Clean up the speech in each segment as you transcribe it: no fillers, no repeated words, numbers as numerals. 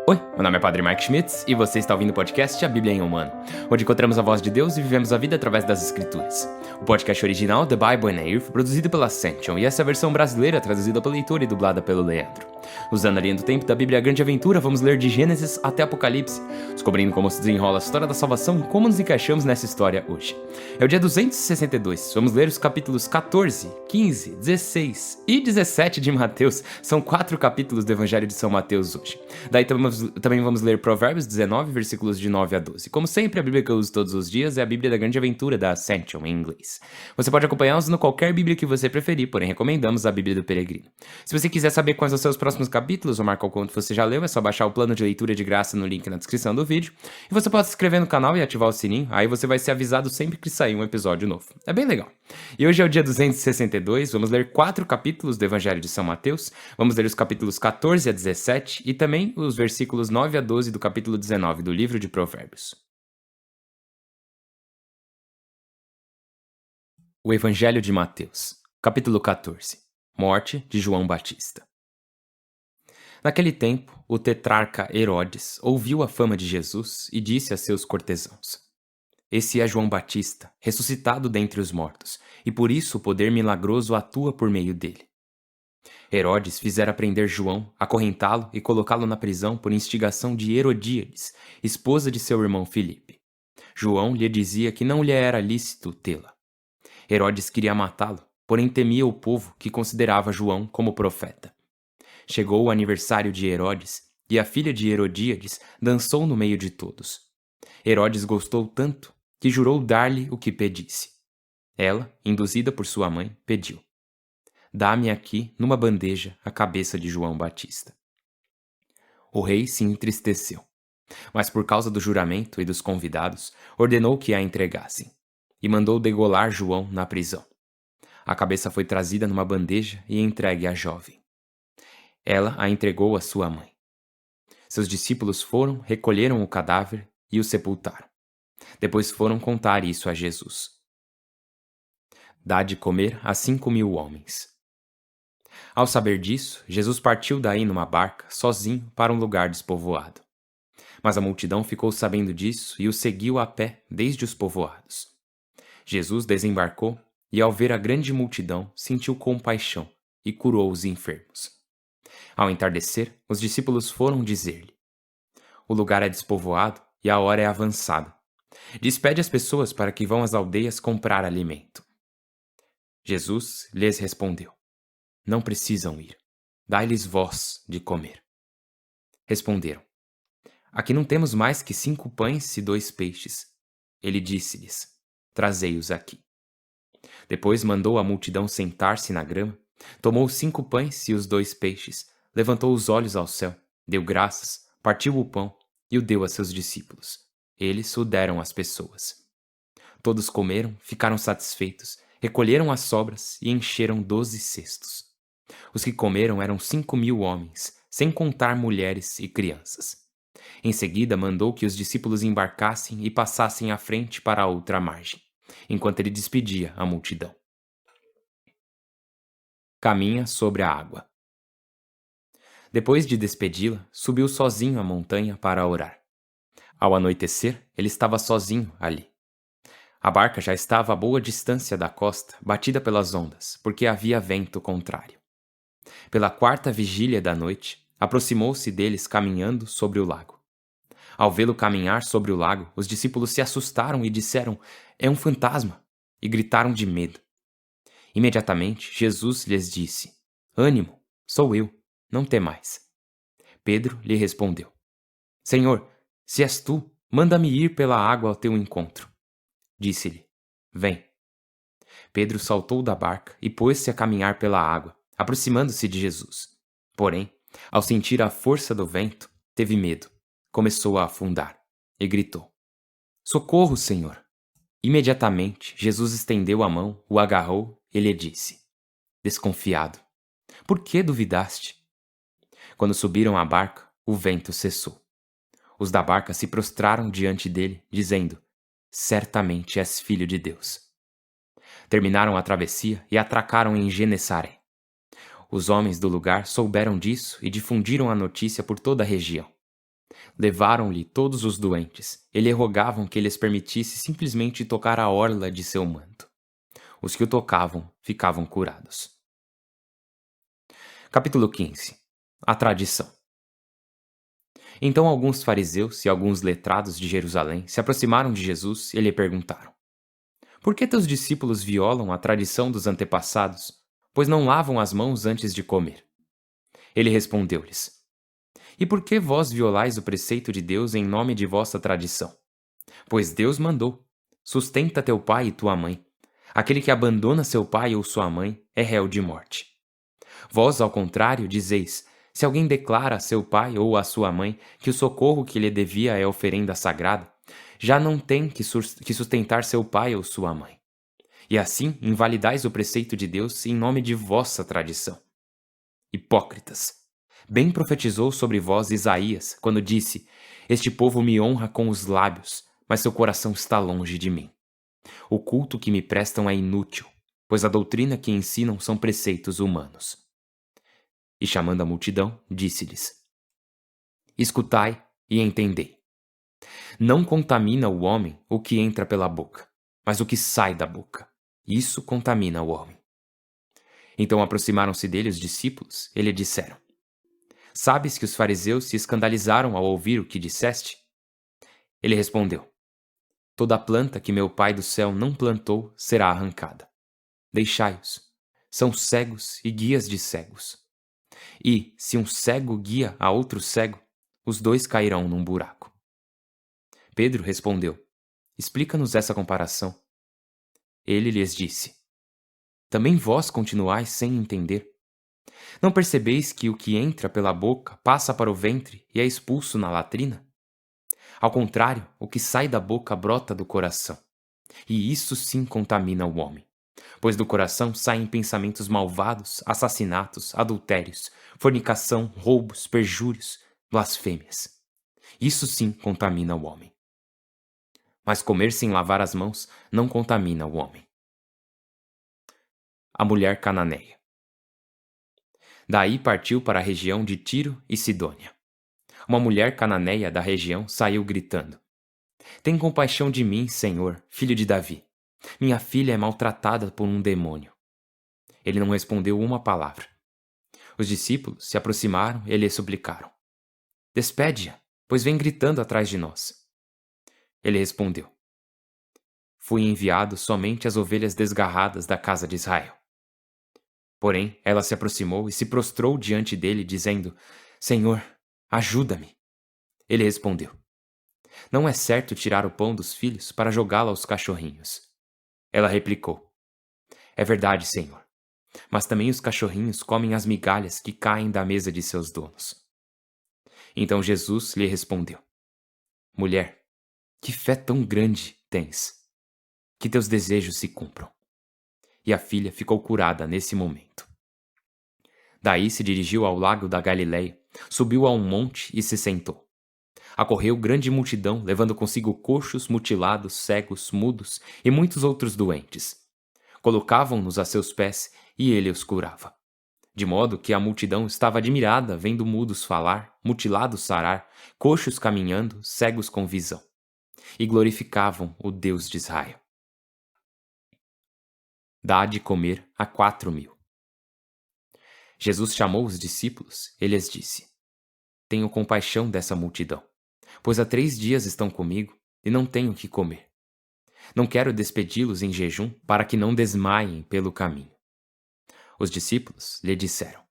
Oi, meu nome é Padre Mark Schmitz e você está ouvindo o podcast A Bíblia em Humano, onde encontramos a voz de Deus e vivemos a vida através das Escrituras. O podcast original, The Bible in a Year, foi produzido pela Ascension e essa é a versão brasileira traduzida pelo leitor e dublada pelo Leandro. Usando a linha do tempo da Bíblia Grande Aventura, vamos ler de Gênesis até Apocalipse, descobrindo como se desenrola a história da salvação e como nos encaixamos nessa história hoje. É o dia 262, vamos ler os capítulos 14, 15, 16 e 17 de Mateus. São 4 capítulos do Evangelho de São Mateus hoje. Daí também vamos ler Provérbios 19, versículos de 9 a 12. Como sempre, a Bíblia que eu uso todos os dias é a Bíblia da Grande Aventura da Ascension, em inglês. Você pode acompanhá-nos no qualquer Bíblia que você preferir, porém recomendamos a Bíblia do Peregrino. Se você quiser saber quais vão ser os próximos capítulos ou marcar o quanto você já leu, é só baixar o plano de leitura de graça no link na descrição do vídeo. E você pode se inscrever no canal e ativar o sininho, aí você vai ser avisado sempre que sair um episódio novo. É bem legal. E hoje é o dia 262, vamos ler 4 capítulos do Evangelho de São Mateus, vamos ler os capítulos 14 a 17 e também os versículos 9 a 12 do capítulo 19 do livro de Provérbios. O Evangelho de Mateus, capítulo 14. Morte de João Batista. Naquele tempo, o tetrarca Herodes ouviu a fama de Jesus e disse a seus cortesãos: Esse é João Batista, ressuscitado dentre os mortos, e por isso o poder milagroso atua por meio dele. Herodes fizera prender João, acorrentá-lo e colocá-lo na prisão por instigação de Herodíades, esposa de seu irmão Filipe. João lhe dizia que não lhe era lícito tê-la. Herodes queria matá-lo, porém temia o povo que considerava João como profeta. Chegou o aniversário de Herodes, e a filha de Herodíades dançou no meio de todos. Herodes gostou tanto que jurou dar-lhe o que pedisse. Ela, induzida por sua mãe, pediu: Dá-me aqui, numa bandeja, a cabeça de João Batista. O rei se entristeceu, mas por causa do juramento e dos convidados, ordenou que a entregassem, e mandou degolar João na prisão. A cabeça foi trazida numa bandeja e entregue à jovem. Ela a entregou à sua mãe. Seus discípulos foram, recolheram o cadáver e o sepultaram. Depois foram contar isso a Jesus. Dá de comer a 5.000 homens. Ao saber disso, Jesus partiu daí numa barca, sozinho, para um lugar despovoado. Mas a multidão ficou sabendo disso e o seguiu a pé desde os povoados. Jesus desembarcou e, ao ver a grande multidão, sentiu compaixão e curou os enfermos. Ao entardecer, os discípulos foram dizer-lhe: O lugar é despovoado e a hora é avançada. Despede as pessoas para que vão às aldeias comprar alimento. Jesus lhes respondeu: Não precisam ir. Dai-lhes vós de comer. Responderam: Aqui não temos mais que 5 pães e 2 peixes. Ele disse-lhes: Trazei-os aqui. Depois mandou a multidão sentar-se na grama, tomou os 5 pães e os 2 peixes, levantou os olhos ao céu, deu graças, partiu o pão e o deu a seus discípulos. Eles o deram às pessoas. Todos comeram, ficaram satisfeitos, recolheram as sobras e encheram 12 cestos. Os que comeram eram 5.000 homens, sem contar mulheres e crianças. Em seguida mandou que os discípulos embarcassem e passassem à frente para a outra margem, enquanto ele despedia a multidão. Caminha sobre a água. Depois de despedi-la, subiu sozinho a montanha para orar. Ao anoitecer, ele estava sozinho ali. A barca já estava a boa distância da costa, batida pelas ondas, porque havia vento contrário. Pela 4ª vigília da noite, aproximou-se deles caminhando sobre o lago. Ao vê-lo caminhar sobre o lago, os discípulos se assustaram e disseram: É um fantasma! E gritaram de medo. Imediatamente, Jesus lhes disse: Ânimo, sou eu, não temais. Pedro lhe respondeu: Senhor, se és tu, manda-me ir pela água ao teu encontro. Disse-lhe: Vem. Pedro saltou da barca e pôs-se a caminhar pela água, aproximando-se de Jesus. Porém, ao sentir a força do vento, teve medo, começou a afundar e gritou: Socorro, Senhor! Imediatamente, Jesus estendeu a mão, o agarrou e lhe disse: Desconfiado, por que duvidaste? Quando subiram à barca, o vento cessou. Os da barca se prostraram diante dele, dizendo: Certamente és filho de Deus. Terminaram a travessia e atracaram em Genesaré. Os homens do lugar souberam disso e difundiram a notícia por toda a região. Levaram-lhe todos os doentes e lhe rogavam que lhes permitisse simplesmente tocar a orla de seu manto. Os que o tocavam ficavam curados. Capítulo 15. A tradição. Então alguns fariseus e alguns letrados de Jerusalém se aproximaram de Jesus e lhe perguntaram: Por que teus discípulos violam a tradição dos antepassados, pois não lavam as mãos antes de comer? Ele respondeu-lhes: E por que vós violais o preceito de Deus em nome de vossa tradição? Pois Deus mandou: Sustenta teu pai e tua mãe. Aquele que abandona seu pai ou sua mãe é réu de morte. Vós, ao contrário, dizeis: Se alguém declara a seu pai ou a sua mãe que o socorro que lhe devia é oferenda sagrada, já não tem que sustentar seu pai ou sua mãe. E assim invalidais o preceito de Deus em nome de vossa tradição. Hipócritas! Bem profetizou sobre vós Isaías, quando disse: Este povo me honra com os lábios, mas seu coração está longe de mim. O culto que me prestam é inútil, pois a doutrina que ensinam são preceitos humanos. E chamando a multidão, disse-lhes: Escutai e entendei. Não contamina o homem o que entra pela boca, mas o que sai da boca. Isso contamina o homem. Então aproximaram-se dele os discípulos e lhe disseram: Sabes que os fariseus se escandalizaram ao ouvir o que disseste? Ele respondeu: Toda planta que meu Pai do céu não plantou será arrancada. Deixai-os. São cegos e guias de cegos. E, se um cego guia a outro cego, os dois cairão num buraco. Pedro respondeu: Explica-nos essa comparação. Ele lhes disse: Também vós continuais sem entender? Não percebeis que o que entra pela boca passa para o ventre e é expulso na latrina? Ao contrário, o que sai da boca brota do coração. E isso sim contamina o homem. Pois do coração saem pensamentos malvados, assassinatos, adultérios, fornicação, roubos, perjúrios, blasfêmias. Isso sim contamina o homem. Mas comer sem lavar as mãos não contamina o homem. A mulher cananeia. Daí partiu para a região de Tiro e Sidônia. Uma mulher cananeia da região saiu gritando: Tem compaixão de mim, Senhor, filho de Davi. Minha filha é maltratada por um demônio. Ele não respondeu uma palavra. Os discípulos se aproximaram e lhe suplicaram: Despede-a, pois vem gritando atrás de nós. Ele respondeu: Fui enviado somente às ovelhas desgarradas da casa de Israel. Porém, ela se aproximou e se prostrou diante dele, dizendo: Senhor, ajuda-me. Ele respondeu: Não é certo tirar o pão dos filhos para jogá-lo aos cachorrinhos. Ela replicou: É verdade, Senhor. Mas também os cachorrinhos comem as migalhas que caem da mesa de seus donos. Então Jesus lhe respondeu: Mulher, que fé tão grande tens! Que teus desejos se cumpram. E a filha ficou curada nesse momento. Daí se dirigiu ao lago da Galileia, subiu a um monte e se sentou. Acorreu grande multidão, levando consigo coxos, mutilados, cegos, mudos e muitos outros doentes. Colocavam-nos a seus pés e ele os curava. De modo que a multidão estava admirada vendo mudos falar, mutilados sarar, coxos caminhando, cegos com visão. E glorificavam o Deus de Israel. Dá de comer a 4.000. Jesus chamou os discípulos e lhes disse: Tenho compaixão dessa multidão, pois há 3 dias estão comigo e não tenho o que comer. Não quero despedi-los em jejum para que não desmaiem pelo caminho. Os discípulos lhe disseram: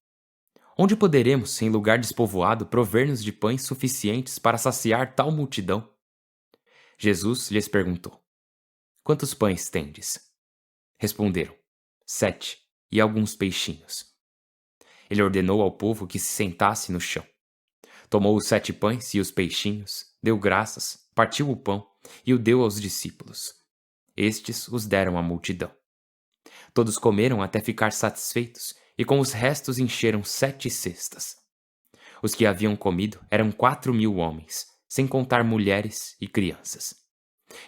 Onde poderemos, em lugar despovoado, prover-nos de pães suficientes para saciar tal multidão? Jesus lhes perguntou: Quantos pães tendes? Responderam: 7, e alguns peixinhos. Ele ordenou ao povo que se sentasse no chão. Tomou os 7 pães e os peixinhos, deu graças, partiu o pão e o deu aos discípulos. Estes os deram à multidão. Todos comeram até ficar satisfeitos e com os restos encheram 7 cestas. Os que haviam comido eram 4.000 homens, sem contar mulheres e crianças.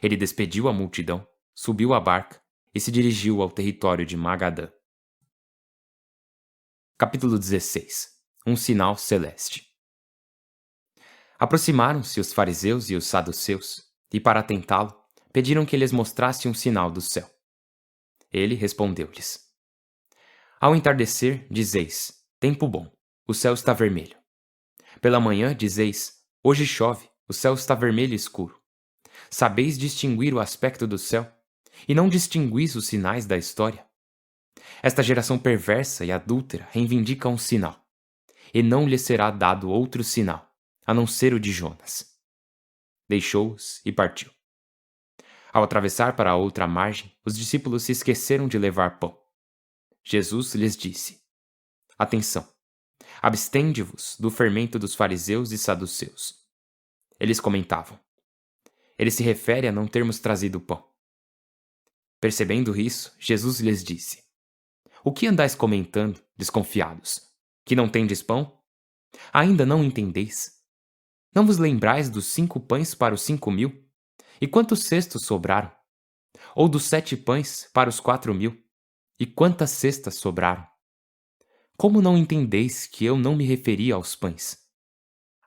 Ele despediu a multidão, subiu à barca e se dirigiu ao território de Magadã. Capítulo 16. Um sinal celeste. Aproximaram-se os fariseus e os saduceus, e para tentá-lo, pediram que lhes mostrasse um sinal do céu. Ele respondeu-lhes: Ao entardecer, dizeis: tempo bom, o céu está vermelho. Pela manhã, dizeis: hoje chove, o céu está vermelho e escuro. Sabeis distinguir o aspecto do céu, e não distinguis os sinais da história? Esta geração perversa e adúltera reivindica um sinal, e não lhe será dado outro sinal, a não ser o de Jonas. Deixou-os e partiu. Ao atravessar para a outra margem, os discípulos se esqueceram de levar pão. Jesus lhes disse: Atenção! Abstende-vos do fermento dos fariseus e saduceus. Eles comentavam: Ele se refere a não termos trazido pão. Percebendo isso, Jesus lhes disse: O que andais comentando, desconfiados? Que não tendes pão? Ainda não entendeis? Não vos lembrais dos 5 pães para os 5.000? E quantos cestos sobraram? Ou dos 7 pães para os 4.000? E quantas cestas sobraram? Como não entendeis que eu não me referi aos pães?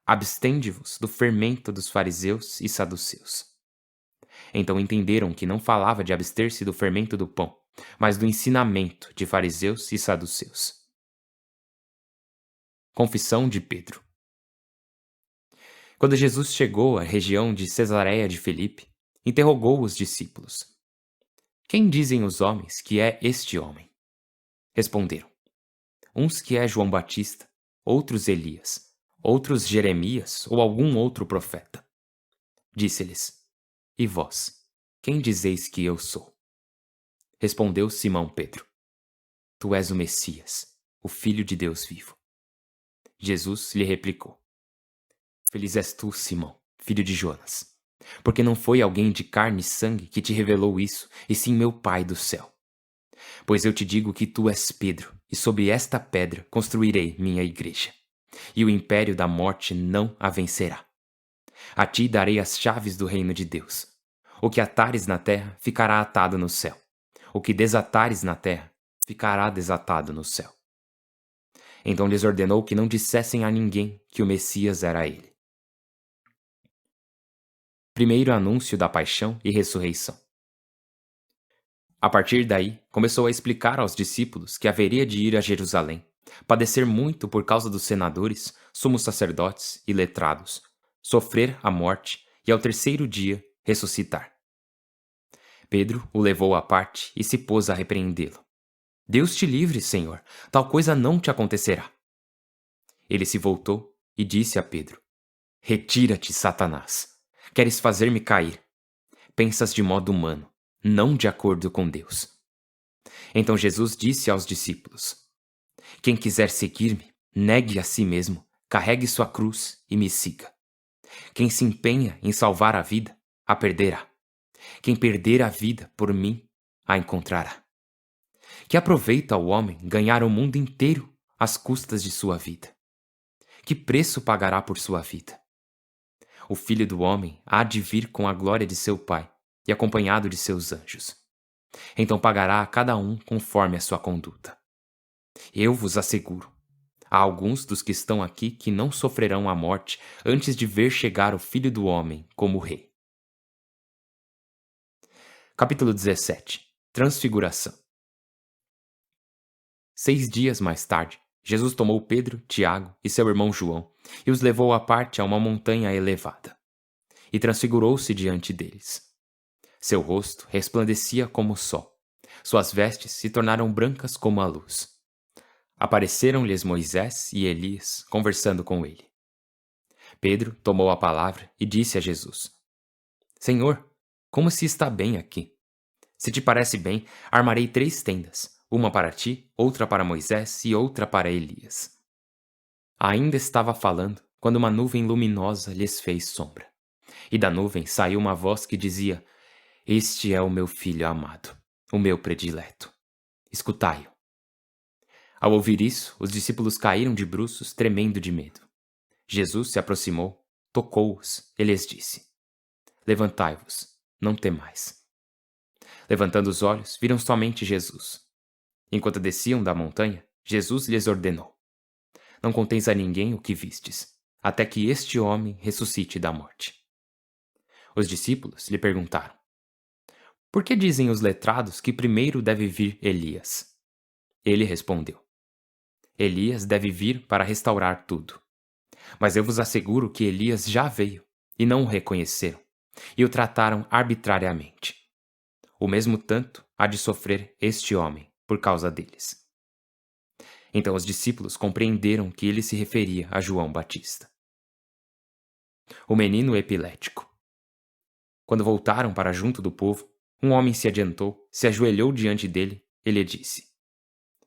Abstende-vos do fermento dos fariseus e saduceus. Então entenderam que não falava de abster-se do fermento do pão, mas do ensinamento de fariseus e saduceus. Confissão de Pedro. Quando Jesus chegou à região de Cesareia de Filipe, interrogou os discípulos: Quem dizem os homens que é este homem? Responderam: Uns que é João Batista, outros Elias, outros Jeremias ou algum outro profeta. Disse-lhes: E vós, quem dizeis que eu sou? Respondeu Simão Pedro: Tu és o Messias, o Filho de Deus vivo. Jesus lhe replicou: Feliz és tu, Simão, filho de Jonas, porque não foi alguém de carne e sangue que te revelou isso, e sim meu Pai do céu. Pois eu te digo que tu és Pedro, e sobre esta pedra construirei minha igreja, e o império da morte não a vencerá. A ti darei as chaves do reino de Deus. O que atares na terra ficará atado no céu. O que desatares na terra ficará desatado no céu. Então lhes ordenou que não dissessem a ninguém que o Messias era ele. Primeiro anúncio da paixão e ressurreição. A partir daí, começou a explicar aos discípulos que haveria de ir a Jerusalém, padecer muito por causa dos senadores, sumos sacerdotes e letrados, sofrer a morte e ao terceiro dia ressuscitar. Pedro o levou à parte e se pôs a repreendê-lo. Deus te livre, Senhor, tal coisa não te acontecerá. Ele se voltou e disse a Pedro: Retira-te, Satanás. Queres fazer-me cair. Pensas de modo humano, não de acordo com Deus. Então Jesus disse aos discípulos: Quem quiser seguir-me, negue a si mesmo, carregue sua cruz e me siga. Quem se empenha em salvar a vida, a perderá. Quem perder a vida por mim, a encontrará. Que aproveita o homem ganhar o mundo inteiro às custas de sua vida? Que preço pagará por sua vida? O Filho do Homem há de vir com a glória de seu Pai e acompanhado de seus anjos. Então pagará a cada um conforme a sua conduta. Eu vos asseguro, há alguns dos que estão aqui que não sofrerão a morte antes de ver chegar o Filho do Homem como Rei. Capítulo 17. Transfiguração. 6 dias mais tarde, Jesus tomou Pedro, Tiago e seu irmão João e os levou à parte a uma montanha elevada. E transfigurou-se diante deles. Seu rosto resplandecia como o sol. Suas vestes se tornaram brancas como a luz. Apareceram-lhes Moisés e Elias, conversando com ele. Pedro tomou a palavra e disse a Jesus: Senhor, como se está bem aqui? Se te parece bem, armarei 3 tendas, uma para ti, outra para Moisés e outra para Elias. Ainda estava falando, quando uma nuvem luminosa lhes fez sombra. E da nuvem saiu uma voz que dizia: Este é o meu filho amado, o meu predileto. Escutai-o. Ao ouvir isso, os discípulos caíram de bruços, tremendo de medo. Jesus se aproximou, tocou-os e lhes disse: Levantai-vos, não temais. Levantando os olhos, viram somente Jesus. Enquanto desciam da montanha, Jesus lhes ordenou: Não conteis a ninguém o que vistes. até que este homem ressuscite da morte. Os discípulos lhe perguntaram: Por que dizem os letrados que primeiro deve vir Elias? Ele respondeu: Elias deve vir para restaurar tudo. Mas eu vos asseguro que Elias já veio, e não o reconheceram, e o trataram arbitrariamente. O mesmo tanto há de sofrer este homem por causa deles. Então os discípulos compreenderam que ele se referia a João Batista. O menino epilético. Quando voltaram para junto do povo, um homem se adiantou, se ajoelhou diante dele e lhe disse: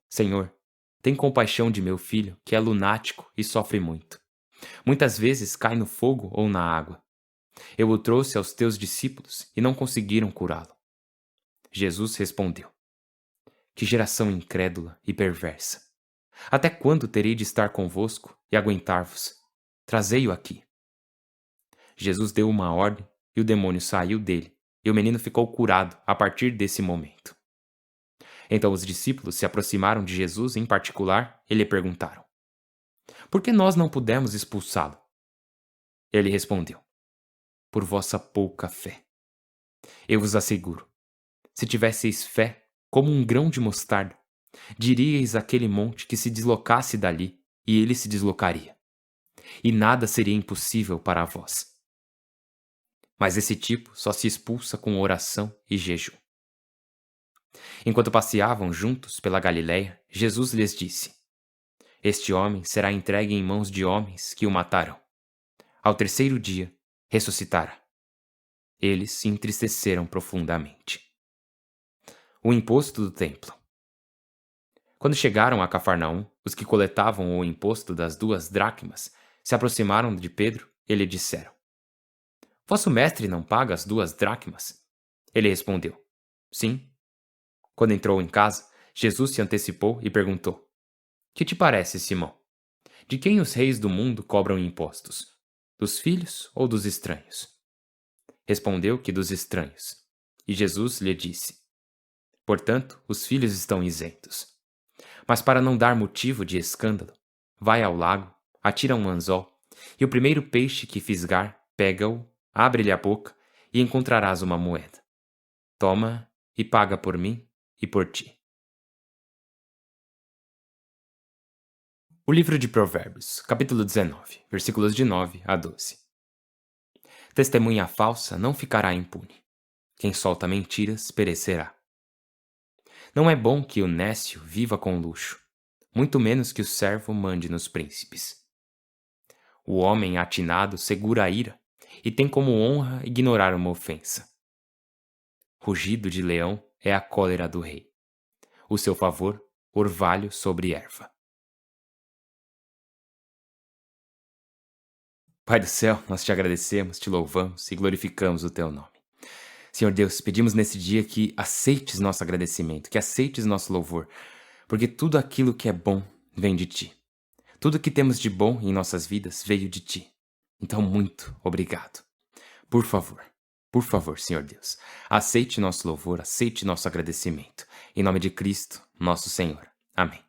Senhor, tem compaixão de meu filho, que é lunático e sofre muito. Muitas vezes cai no fogo ou na água. Eu o trouxe aos teus discípulos e não conseguiram curá-lo. Jesus respondeu: Que geração incrédula e perversa! Até quando terei de estar convosco e aguentar-vos? Trazei-o aqui. Jesus deu uma ordem e o demônio saiu dele, e o menino ficou curado a partir desse momento. Então os discípulos se aproximaram de Jesus em particular e lhe perguntaram: Por que nós não pudemos expulsá-lo? Ele respondeu: Por vossa pouca fé. Eu vos asseguro, se tivesseis fé como um grão de mostarda, diríeis àquele monte que se deslocasse dali, e ele se deslocaria. E nada seria impossível para vós. Mas esse tipo só se expulsa com oração e jejum. Enquanto passeavam juntos pela Galiléia, Jesus lhes disse: Este homem será entregue em mãos de homens que o matarão. Ao terceiro dia, ressuscitará. Eles se entristeceram profundamente. O imposto do templo. Quando chegaram a Cafarnaum, os que coletavam o imposto das 2 dracmas se aproximaram de Pedro e lhe disseram: Vosso mestre não paga as 2 dracmas? Ele respondeu: Sim. Quando entrou em casa, Jesus se antecipou e perguntou: Que te parece, Simão? De quem os reis do mundo cobram impostos? Dos filhos ou dos estranhos? Respondeu que dos estranhos. E Jesus lhe disse: Portanto, os filhos estão isentos. Mas para não dar motivo de escândalo, vai ao lago, atira um anzol, e o primeiro peixe que fisgar, pega-o, abre-lhe a boca, e encontrarás uma moeda. Toma e paga por mim e por ti. O livro de Provérbios, capítulo 19, versículos de 9 a 12. Testemunha falsa não ficará impune. Quem solta mentiras perecerá. Não é bom que o nécio viva com luxo, muito menos que o servo mande nos príncipes. O homem atinado segura a ira e tem como honra ignorar uma ofensa. Rugido de leão é a cólera do rei. O seu favor, orvalho sobre erva. Pai do céu, nós te agradecemos, te louvamos e glorificamos o teu nome. Senhor Deus, pedimos nesse dia que aceites nosso agradecimento, que aceites nosso louvor, porque tudo aquilo que é bom vem de ti. Tudo que temos de bom em nossas vidas veio de ti. Então, muito obrigado. Por favor, Senhor Deus, aceite nosso louvor, aceite nosso agradecimento. Em nome de Cristo, nosso Senhor. Amém.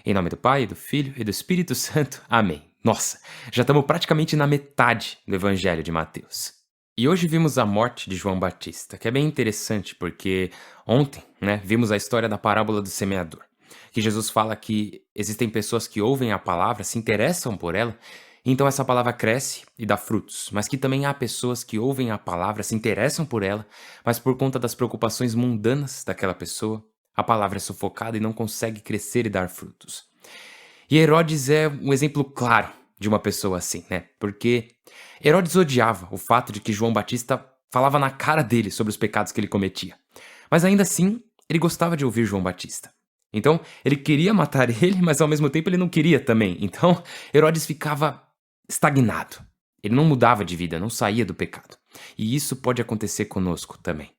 Em nome do Pai, do Filho e do Espírito Santo. Amém. Nossa, já estamos praticamente na metade do Evangelho de Mateus. E hoje vimos a morte de João Batista, que é bem interessante porque ontem, vimos a história da parábola do semeador, que Jesus fala que existem pessoas que ouvem a palavra, se interessam por ela, então essa palavra cresce e dá frutos, mas que também há pessoas que ouvem a palavra, se interessam por ela, mas por conta das preocupações mundanas daquela pessoa, a palavra é sufocada e não consegue crescer e dar frutos. E Herodes é um exemplo claro de uma pessoa assim, Porque Herodes odiava o fato de que João Batista falava na cara dele sobre os pecados que ele cometia. Mas ainda assim, ele gostava de ouvir João Batista. Então, ele queria matar ele, mas ao mesmo tempo ele não queria também. Então, Herodes ficava estagnado. Ele não mudava de vida, não saía do pecado. E isso pode acontecer conosco também.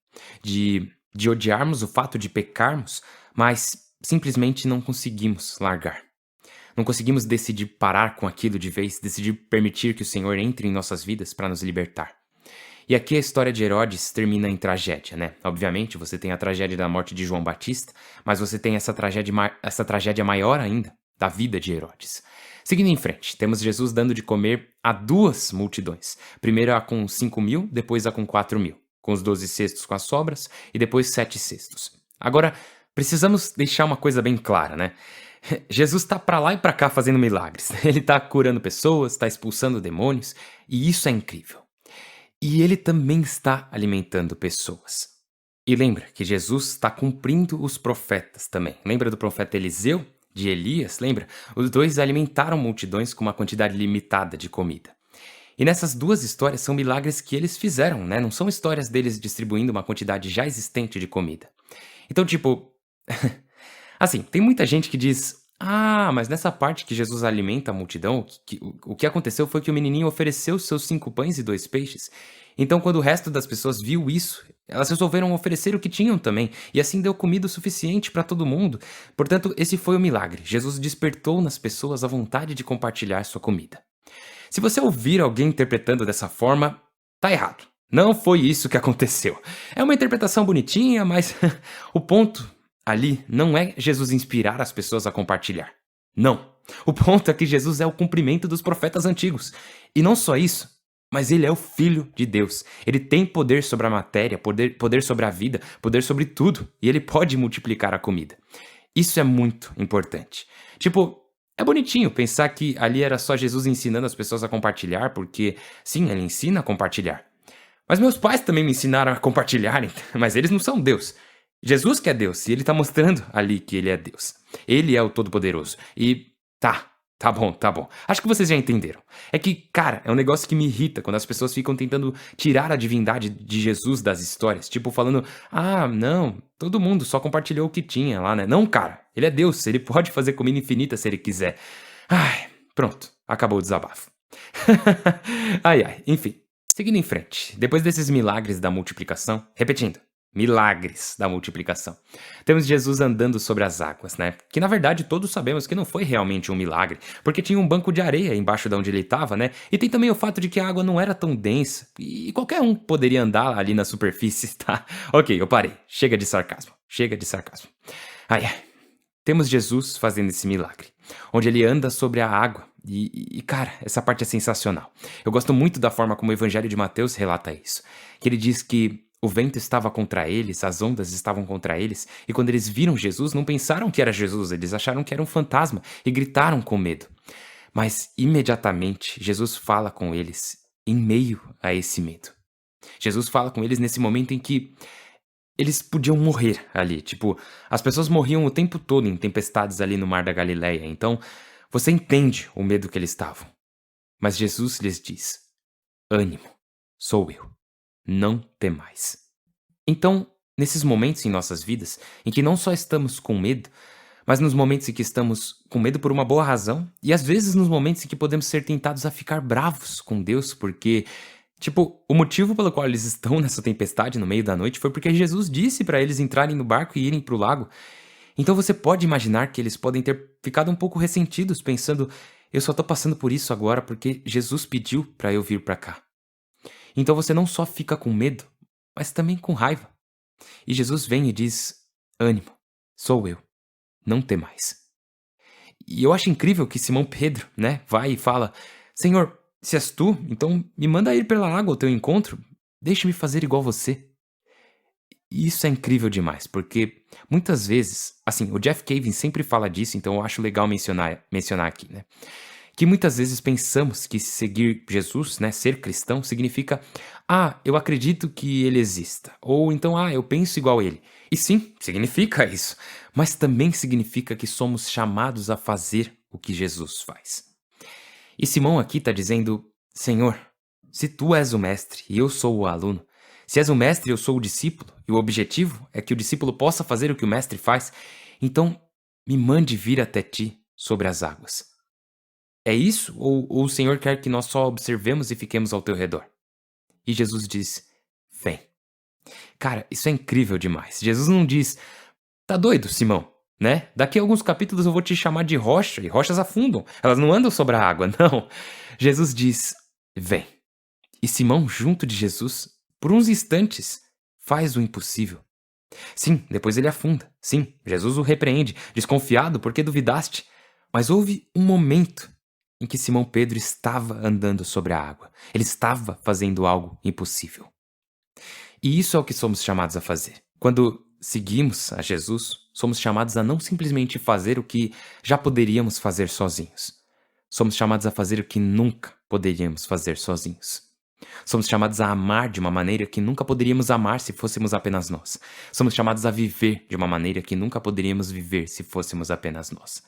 De odiarmos o fato de pecarmos, mas simplesmente não conseguimos largar. Não conseguimos decidir parar com aquilo de vez, decidir permitir que o Senhor entre em nossas vidas para nos libertar. E aqui a história de Herodes termina em tragédia, Obviamente, você tem a tragédia da morte de João Batista, mas você tem essa tragédia maior ainda da vida de Herodes. Seguindo em frente, temos Jesus dando de comer a duas multidões. Primeiro a com 5.000, depois a com 4.000, com os 12 cestos com as sobras e depois 7 cestos. Agora, precisamos deixar uma coisa bem clara, né? Jesus tá pra lá e pra cá fazendo milagres. Ele tá curando pessoas, tá expulsando demônios, e isso é incrível. E ele também está alimentando pessoas. E lembra que Jesus está cumprindo os profetas também. Lembra do profeta Eliseu? De Elias, lembra? Os dois alimentaram multidões com uma quantidade limitada de comida. E nessas duas histórias são milagres que eles fizeram, né? Não são histórias deles distribuindo uma quantidade já existente de comida. Então, tipo. Assim, tem muita gente que diz. Ah, mas nessa parte que Jesus alimenta a multidão, o que aconteceu foi que o menininho ofereceu seus 5 pães e 2 peixes. Então, quando o resto das pessoas viu isso, elas resolveram oferecer o que tinham também, e assim deu comida o suficiente para todo mundo. Portanto, esse foi o milagre. Jesus despertou nas pessoas a vontade de compartilhar sua comida. Se você ouvir alguém interpretando dessa forma, tá errado. Não foi isso que aconteceu. É uma interpretação bonitinha, mas o ponto ali não é Jesus inspirar as pessoas a compartilhar. Não. O ponto é que Jesus é o cumprimento dos profetas antigos. E não só isso, mas ele é o Filho de Deus. Ele tem poder sobre a matéria, poder sobre a vida, poder sobre tudo. E ele pode multiplicar a comida. Isso é muito importante. Tipo, é bonitinho pensar que ali era só Jesus ensinando as pessoas a compartilhar, porque, sim, ele ensina a compartilhar. Mas meus pais também me ensinaram a compartilhar, mas eles não são Deus. Jesus que é Deus, e ele tá mostrando ali que ele é Deus. Ele é o Todo-Poderoso. E tá bom. Acho que vocês já entenderam. É que, cara, é um negócio que me irrita quando as pessoas ficam tentando tirar a divindade de Jesus das histórias. Tipo, falando, ah, não, todo mundo só compartilhou o que tinha lá, né? Não, cara, ele é Deus, ele pode fazer comida infinita se ele quiser. Ai, pronto, acabou o desabafo. Ai, enfim. Seguindo em frente, depois desses milagres da multiplicação, repetindo, milagres da multiplicação. Temos Jesus andando sobre as águas, né? Que na verdade todos sabemos que não foi realmente um milagre, porque tinha um banco de areia embaixo de onde ele estava, né? E tem também o fato de que a água não era tão densa e qualquer um poderia andar ali na superfície, tá? Ok, eu parei. Chega de sarcasmo. Ai. Temos Jesus fazendo esse milagre, onde ele anda sobre a água. Cara, essa parte é sensacional. Eu gosto muito da forma como o Evangelho de Mateus relata isso. Que ele diz que o vento estava contra eles, as ondas estavam contra eles, e quando eles viram Jesus, não pensaram que era Jesus, eles acharam que era um fantasma e gritaram com medo. Mas imediatamente Jesus fala com eles em meio a esse medo. Jesus fala com eles nesse momento em que eles podiam morrer ali, tipo, as pessoas morriam o tempo todo em tempestades ali no mar da Galileia, então você entende o medo que eles estavam. Mas Jesus lhes diz: ânimo, sou eu, não temais. Então, nesses momentos em nossas vidas, em que não só estamos com medo, mas nos momentos em que estamos com medo por uma boa razão, e às vezes nos momentos em que podemos ser tentados a ficar bravos com Deus, porque, tipo, o motivo pelo qual eles estão nessa tempestade no meio da noite foi porque Jesus disse para eles entrarem no barco e irem para o lago. Então você pode imaginar que eles podem ter ficado um pouco ressentidos, pensando, eu só tô passando por isso agora porque Jesus pediu para eu vir para cá. Então você não só fica com medo, mas também com raiva. E Jesus vem e diz, ânimo, sou eu, não temais. E eu acho incrível que Simão Pedro, né, vai e fala, Senhor, se és tu, então me manda ir pela água ao teu encontro, deixe-me fazer igual você. E isso é incrível demais, porque muitas vezes, assim, o Jeff Cavins sempre fala disso, então eu acho legal mencionar aqui, né? Que muitas vezes pensamos que seguir Jesus, né, ser cristão, significa, eu acredito que ele exista, ou então, eu penso igual a ele. E sim, significa isso, mas também significa que somos chamados a fazer o que Jesus faz. E Simão aqui está dizendo, Senhor, se tu és o mestre e eu sou o aluno, se és o mestre e eu sou o discípulo, e o objetivo é que o discípulo possa fazer o que o mestre faz, então me mande vir até ti sobre as águas. É isso? Ou o Senhor quer que nós só observemos e fiquemos ao teu redor? E Jesus diz, vem. Cara, isso é incrível demais. Jesus não diz, tá doido, Simão, né? Daqui a alguns capítulos eu vou te chamar de rocha, e rochas afundam, elas não andam sobre a água, não. Jesus diz, vem. E Simão, junto de Jesus, por uns instantes, faz o impossível. Sim, depois ele afunda. Sim, Jesus o repreende, desconfiado porque duvidaste. Mas houve um momento em que Simão Pedro estava andando sobre a água. Ele estava fazendo algo impossível. E isso é o que somos chamados a fazer. Quando seguimos a Jesus, somos chamados a não simplesmente fazer o que já poderíamos fazer sozinhos. Somos chamados a fazer o que nunca poderíamos fazer sozinhos. Somos chamados a amar de uma maneira que nunca poderíamos amar se fôssemos apenas nós. Somos chamados a viver de uma maneira que nunca poderíamos viver se fôssemos apenas nós.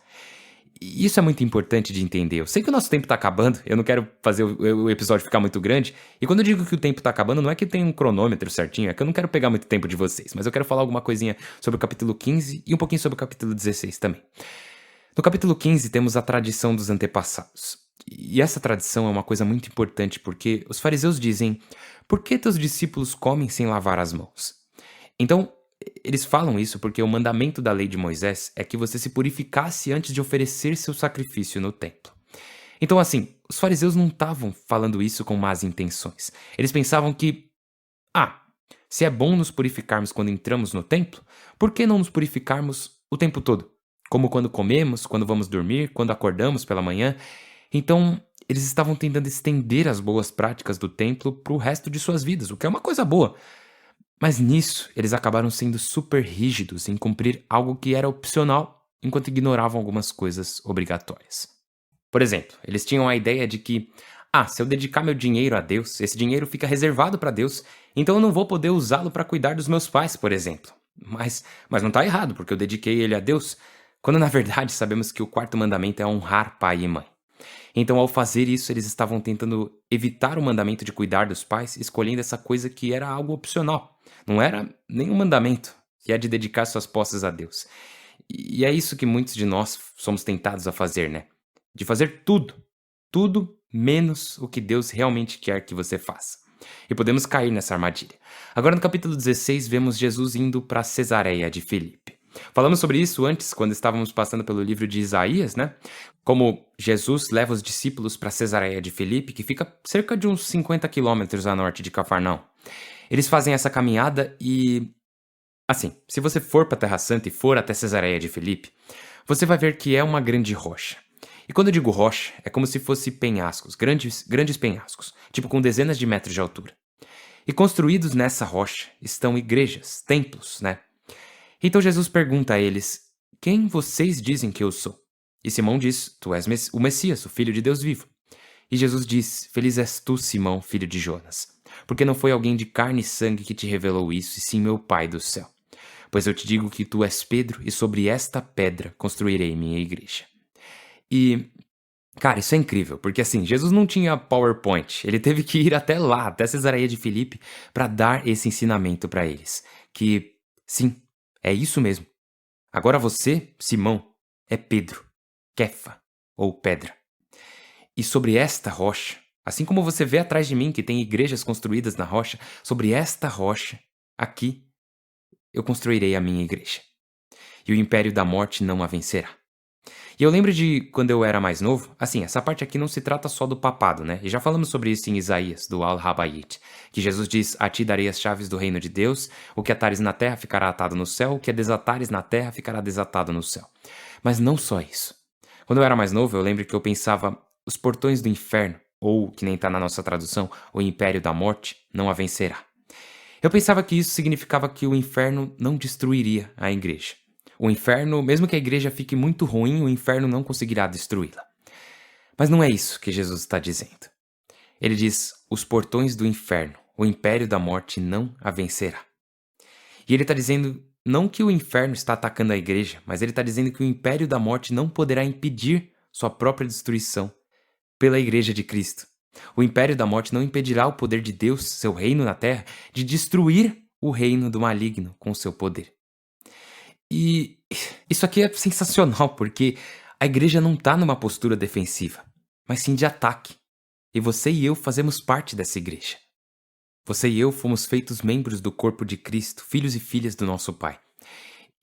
E isso é muito importante de entender. Eu sei que o nosso tempo tá acabando, eu não quero fazer o episódio ficar muito grande. E quando eu digo que o tempo tá acabando, não é que tem um cronômetro certinho, é que eu não quero pegar muito tempo de vocês. Mas eu quero falar alguma coisinha sobre o capítulo 15 e um pouquinho sobre o capítulo 16 também. No capítulo 15 temos a tradição dos antepassados. E essa tradição é uma coisa muito importante porque os fariseus dizem: por que teus discípulos comem sem lavar as mãos? Então, eles falam isso porque o mandamento da lei de Moisés é que você se purificasse antes de oferecer seu sacrifício no templo. Então, assim, os fariseus não estavam falando isso com más intenções. Eles pensavam que, se é bom nos purificarmos quando entramos no templo, por que não nos purificarmos o tempo todo? Como quando comemos, quando vamos dormir, quando acordamos pela manhã. Então, eles estavam tentando estender as boas práticas do templo para o resto de suas vidas, o que é uma coisa boa. Mas nisso, eles acabaram sendo super rígidos em cumprir algo que era opcional, enquanto ignoravam algumas coisas obrigatórias. Por exemplo, eles tinham a ideia de que, se eu dedicar meu dinheiro a Deus, esse dinheiro fica reservado para Deus, então eu não vou poder usá-lo para cuidar dos meus pais, por exemplo. Mas não está errado, porque eu dediquei ele a Deus, quando na verdade sabemos que o quarto mandamento é honrar pai e mãe. Então, ao fazer isso, eles estavam tentando evitar o mandamento de cuidar dos pais, escolhendo essa coisa que era algo opcional. Não era nenhum mandamento, que é de dedicar suas posses a Deus. E é isso que muitos de nós somos tentados a fazer, né? De fazer tudo menos o que Deus realmente quer que você faça. E podemos cair nessa armadilha. Agora, no capítulo 16, vemos Jesus indo para Cesareia de Filipe. Falamos sobre isso antes, quando estávamos passando pelo livro de Isaías, né? Como Jesus leva os discípulos para Cesareia de Filipe, que fica cerca de uns 50 quilômetros a norte de Cafarnaum. Eles fazem essa caminhada e... assim, se você for para a Terra Santa e for até Cesareia de Filipe, você vai ver que é uma grande rocha. E quando eu digo rocha, é como se fosse penhascos, grandes penhascos, tipo com dezenas de metros de altura. E construídos nessa rocha estão igrejas, templos, né? Então Jesus pergunta a eles: quem vocês dizem que eu sou? E Simão diz: tu és o Messias, o Filho de Deus vivo. E Jesus diz: feliz és tu, Simão, filho de Jonas, porque não foi alguém de carne e sangue que te revelou isso, e sim meu Pai do céu. Pois eu te digo que tu és Pedro, e sobre esta pedra construirei minha igreja. E, cara, isso é incrível, porque assim, Jesus não tinha PowerPoint, ele teve que ir até lá, até Cesareia de Filipe, para dar esse ensinamento para eles. Que, sim, é isso mesmo. Agora você, Simão, é Pedro, Kefa, ou pedra. E sobre esta rocha, assim como você vê atrás de mim que tem igrejas construídas na rocha, sobre esta rocha, aqui, eu construirei a minha igreja. E o império da morte não a vencerá. E eu lembro de quando eu era mais novo, assim, essa parte aqui não se trata só do papado, né? E já falamos sobre isso em Isaías, do Al-Habayit, que Jesus diz: a ti darei as chaves do reino de Deus, o que atares na terra ficará atado no céu, o que desatares na terra ficará desatado no céu. Mas não só isso. Quando eu era mais novo, eu lembro que eu pensava: os portões do inferno, ou, que nem tá na nossa tradução, o império da morte, não a vencerá. Eu pensava que isso significava que o inferno não destruiria a igreja. O inferno, mesmo que a igreja fique muito ruim, o inferno não conseguirá destruí-la. Mas não é isso que Jesus está dizendo. Ele diz: os portões do inferno, o império da morte não a vencerá. E ele está dizendo não que o inferno está atacando a igreja, mas ele está dizendo que o império da morte não poderá impedir sua própria destruição pela igreja de Cristo. O império da morte não impedirá o poder de Deus, seu reino na terra, de destruir o reino do maligno com seu poder. E isso aqui é sensacional, porque a igreja não está numa postura defensiva, mas sim de ataque. E você e eu fazemos parte dessa igreja. Você e eu fomos feitos membros do corpo de Cristo, filhos e filhas do nosso Pai.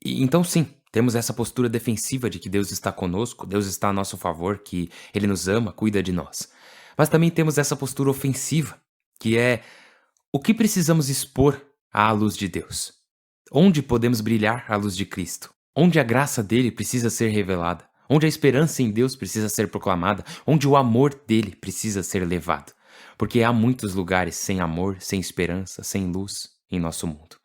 E então sim, temos essa postura defensiva de que Deus está conosco, Deus está a nosso favor, que Ele nos ama, cuida de nós. Mas também temos essa postura ofensiva, que é o que precisamos expor à luz de Deus. Onde podemos brilhar à luz de Cristo? Onde a graça dele precisa ser revelada? onde a esperança em Deus precisa ser proclamada, onde o amor dele precisa ser levado. Porque há muitos lugares sem amor, sem esperança, sem luz em nosso mundo.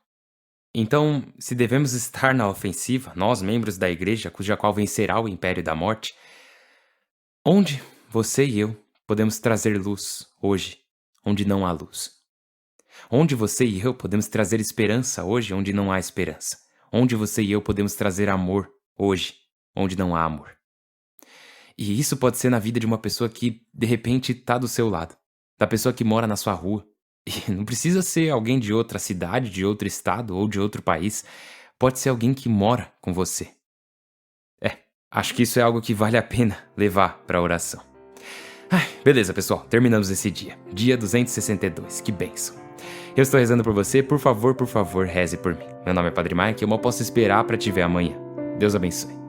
Então, se devemos estar na ofensiva, nós, membros da igreja, cuja qual vencerá o império da morte, onde você e eu podemos trazer luz hoje, onde não há luz? Onde você e eu podemos trazer esperança hoje, onde não há esperança? Onde você e eu podemos trazer amor hoje, onde não há amor? E isso pode ser na vida de uma pessoa que, de repente, está do seu lado, da pessoa que mora na sua rua. E não precisa ser alguém de outra cidade, de outro estado ou de outro país. Pode ser alguém que mora com você. Acho que isso é algo que vale a pena levar para a oração. Beleza, pessoal, terminamos esse dia. Dia 262, que bênção. Eu estou rezando por você, por favor, reze por mim. Meu nome é Padre Mike e eu mal posso esperar para te ver amanhã. Deus abençoe.